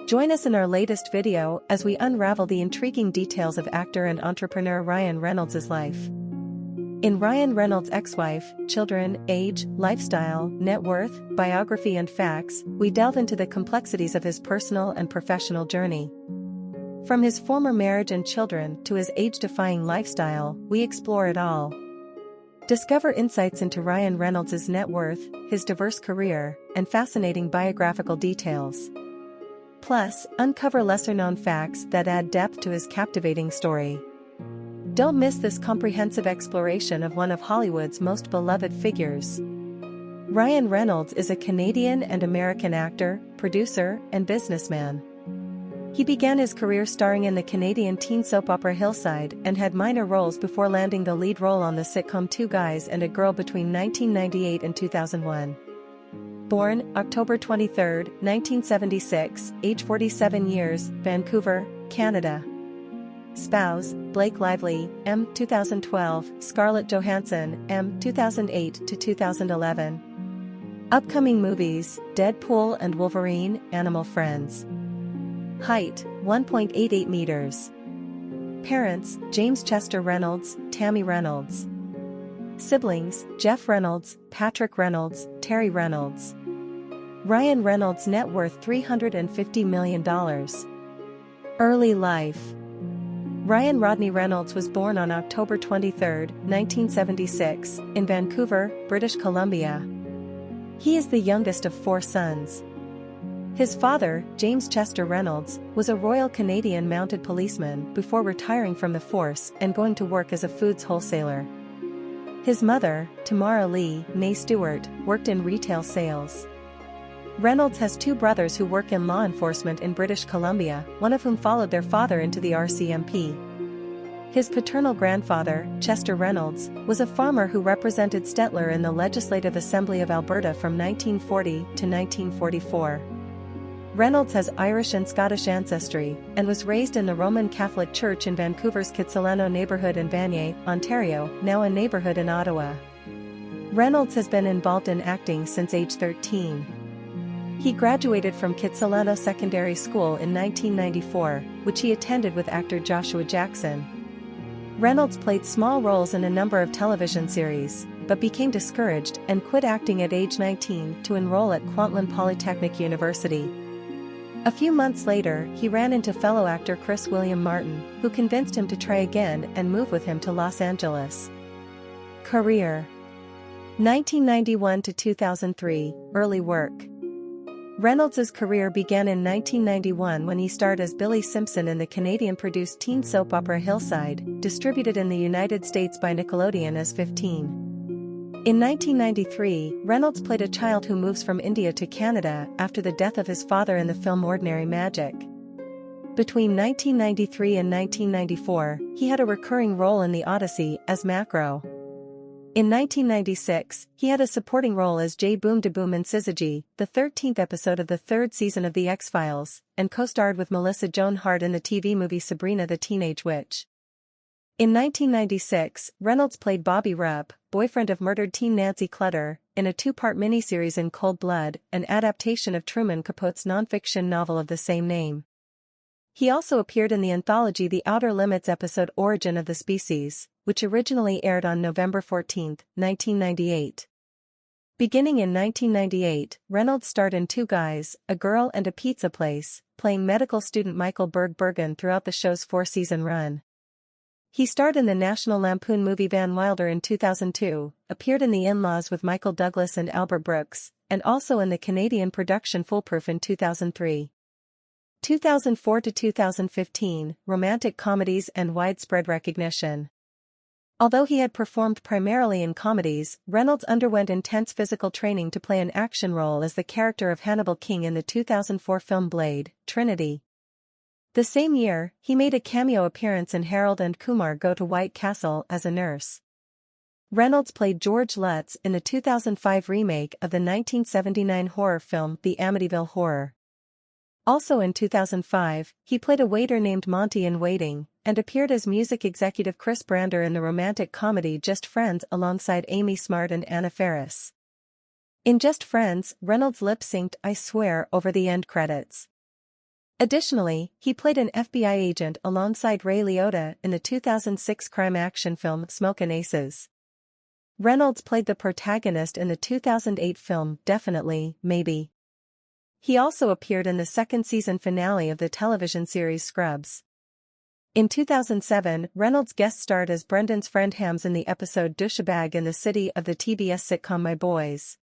Join us in our latest video as we unravel the intriguing details of actor and entrepreneur Ryan Reynolds' life. In Ryan Reynolds' Ex-Wife, Children, Age, Lifestyle, Net Worth, Biography and Facts, we delve into the complexities of his personal and professional journey. From his former marriage and children to his age-defying lifestyle, we explore it all. Discover insights into Ryan Reynolds' net worth, his diverse career, and fascinating biographical details. Plus, uncover lesser-known facts that add depth to his captivating story. Don't miss this comprehensive exploration of one of Hollywood's most beloved figures. Ryan Reynolds is a Canadian and American actor, producer, and businessman. He began his career starring in the Canadian teen soap opera Hillside and had minor roles before landing the lead role on the sitcom Two Guys and a Girl between 1998 and 2001. Born October 23, 1976, age 47 years, Vancouver, Canada. Spouse, Blake Lively, M. 2012, Scarlett Johansson, M. 2008 to 2011. Upcoming movies, Deadpool and Wolverine, Animal Friends. Height, 1.88 meters. Parents, James Chester Reynolds, Tammy Reynolds. Siblings, Jeff Reynolds, Patrick Reynolds, Terry Reynolds. Ryan Reynolds' net worth $350 million. Early life. Ryan Rodney Reynolds was born on October 23, 1976, in Vancouver, British Columbia. He is the youngest of 4 sons. His father, James Chester Reynolds, was a Royal Canadian Mounted Policeman before retiring from the force and going to work as a foods wholesaler. His mother, Tamara Lee, née Stewart, worked in retail sales. Reynolds has 2 brothers who work in law enforcement in British Columbia, one of whom followed their father into the RCMP. His paternal grandfather, Chester Reynolds, was a farmer who represented Stettler in the Legislative Assembly of Alberta from 1940 to 1944. Reynolds has Irish and Scottish ancestry, and was raised in the Roman Catholic Church in Vancouver's Kitsilano neighborhood in Vanier, Ontario, now a neighborhood in Ottawa. Reynolds has been involved in acting since age 13. He graduated from Kitsilano Secondary School in 1994, which he attended with actor Joshua Jackson. Reynolds played small roles in a number of television series, but became discouraged and quit acting at age 19 to enroll at Kwantlen Polytechnic University. A few months later, he ran into fellow actor Chris William Martin, who convinced him to try again and move with him to Los Angeles. Career. 1991 to 2003, early work. Reynolds' career began in 1991 when he starred as Billy Simpson in the Canadian-produced teen soap opera Hillside, distributed in the United States by Nickelodeon as 15. In 1993, Reynolds played a child who moves from India to Canada after the death of his father in the film Ordinary Magic. Between 1993 and 1994, he had a recurring role in The Odyssey as Macro. In 1996, he had a supporting role as J. Boom Da Boom in Syzygy, the 13th episode of the 3rd season of The X-Files, and co-starred with Melissa Joan Hart in the TV movie Sabrina the Teenage Witch. In 1996, Reynolds played Bobby Rupp, boyfriend of murdered teen Nancy Clutter, in a 2-part miniseries In Cold Blood, an adaptation of Truman Capote's nonfiction novel of the same name. He also appeared in the anthology The Outer Limits episode Origin of the Species, which originally aired on November 14, 1998. Beginning in 1998, Reynolds starred in Two Guys, A Girl and a Pizza Place, playing medical student Michael Bergen throughout the show's 4-season run. He starred in the National Lampoon movie Van Wilder in 2002, appeared in The In-Laws with Michael Douglas and Albert Brooks, and also in the Canadian production Foolproof in 2003. 2004 to 2015, romantic comedies and widespread recognition. Although he had performed primarily in comedies, Reynolds underwent intense physical training to play an action role as the character of Hannibal King in the 2004 film Blade, Trinity. The same year, he made a cameo appearance in Harold and Kumar Go to White Castle as a nurse. Reynolds played George Lutz in the 2005 remake of the 1979 horror film The Amityville Horror. Also in 2005, he played a waiter named Monty in Waiting, and appeared as music executive Chris Brander in the romantic comedy Just Friends alongside Amy Smart and Anna Faris. In Just Friends, Reynolds lip-synced I Swear over the end credits. Additionally, he played an FBI agent alongside Ray Liotta in the 2006 crime action film Smokin' Aces. Reynolds played the protagonist in the 2008 film Definitely, Maybe. He also appeared in the second season finale of the television series Scrubs. In 2007, Reynolds guest starred as Brendan's friend Hams in the episode Douchebag in the City of the TBS sitcom My Boys.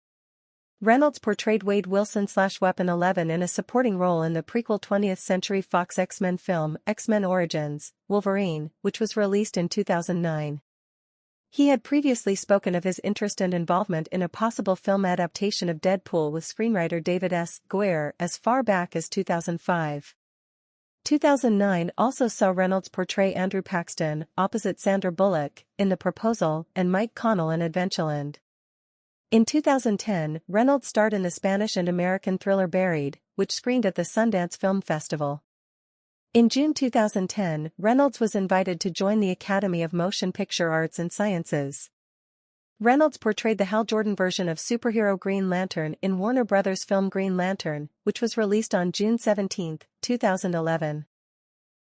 Reynolds portrayed Wade Wilson/Weapon 11 in a supporting role in the prequel 20th Century Fox X-Men film X-Men Origins, Wolverine, which was released in 2009. He had previously spoken of his interest and involvement in a possible film adaptation of Deadpool with screenwriter David S. Goyer as far back as 2005. 2009 also saw Reynolds portray Andrew Paxton opposite Sandra Bullock in The Proposal and Mike Connell in Adventureland. In 2010, Reynolds starred in the Spanish and American thriller Buried, which screened at the Sundance Film Festival. In June 2010, Reynolds was invited to join the Academy of Motion Picture Arts and Sciences. Reynolds portrayed the Hal Jordan version of superhero Green Lantern in Warner Bros. Film Green Lantern, which was released on June 17, 2011.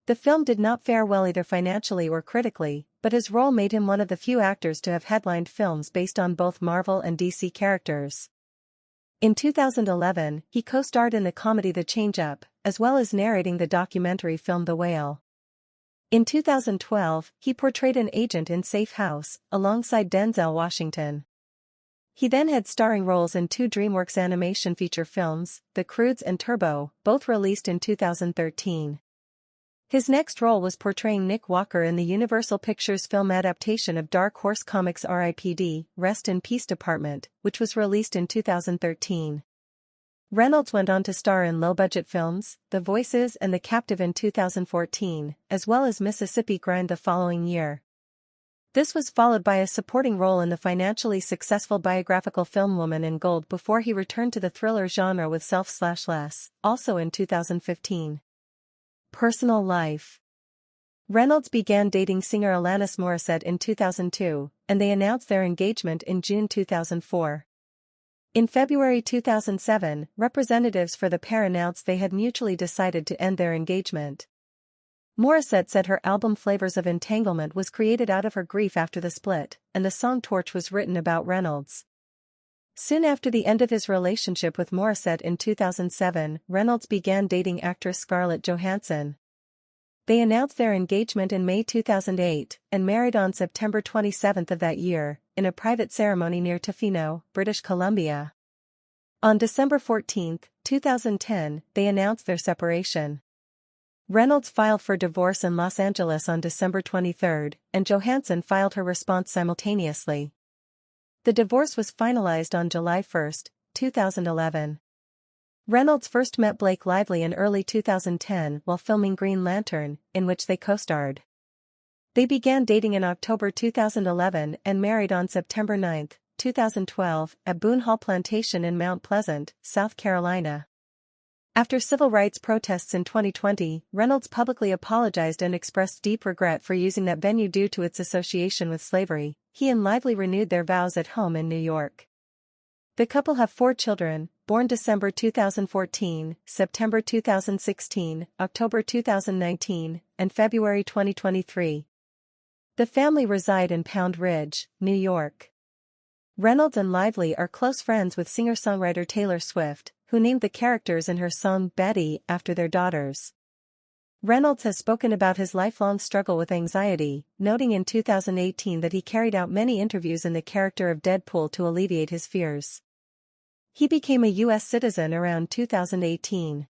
The film did not fare well either financially or critically, but his role made him one of the few actors to have headlined films based on both Marvel and DC characters. In 2011, he co-starred in the comedy The Change-Up, as well as narrating the documentary film The Whale. In 2012, he portrayed an agent in Safe House, alongside Denzel Washington. He then had starring roles in two DreamWorks animation feature films, The Croods and Turbo, both released in 2013. His next role was portraying Nick Walker in the Universal Pictures film adaptation of Dark Horse Comics' R.I.P.D. Rest in Peace Department, which was released in 2013. Reynolds went on to star in low-budget films, The Voices and The Captive in 2014, as well as Mississippi Grind the following year. This was followed by a supporting role in the financially successful biographical film Woman in Gold before he returned to the thriller genre with Self/Less, also in 2015. Personal life. Reynolds began dating singer Alanis Morissette in 2002, and they announced their engagement in June 2004. In February 2007, representatives for the pair announced they had mutually decided to end their engagement. Morissette said her album Flavors of Entanglement was created out of her grief after the split, and the song Torch was written about Reynolds. Soon after the end of his relationship with Morissette in 2007, Reynolds began dating actress Scarlett Johansson. They announced their engagement in May 2008, and married on September 27 of that year, in a private ceremony near Tofino, British Columbia. On December 14, 2010, they announced their separation. Reynolds filed for divorce in Los Angeles on December 23, and Johansson filed her response simultaneously. The divorce was finalized on July 1, 2011. Reynolds first met Blake Lively in early 2010 while filming Green Lantern, in which they co-starred. They began dating in October 2011 and married on September 9, 2012, at Boone Hall Plantation in Mount Pleasant, South Carolina. After civil rights protests in 2020, Reynolds publicly apologized and expressed deep regret for using that venue due to its association with slavery. He and Lively renewed their vows at home in New York. The couple have 4 children, born December 2014, September 2016, October 2019, and February 2023. The family reside in Pound Ridge, New York. Reynolds and Lively are close friends with singer-songwriter Taylor Swift, who named the characters in her song Betty after their daughters. Reynolds has spoken about his lifelong struggle with anxiety, noting in 2018 that he carried out many interviews in the character of Deadpool to alleviate his fears. He became a U.S. citizen around 2018.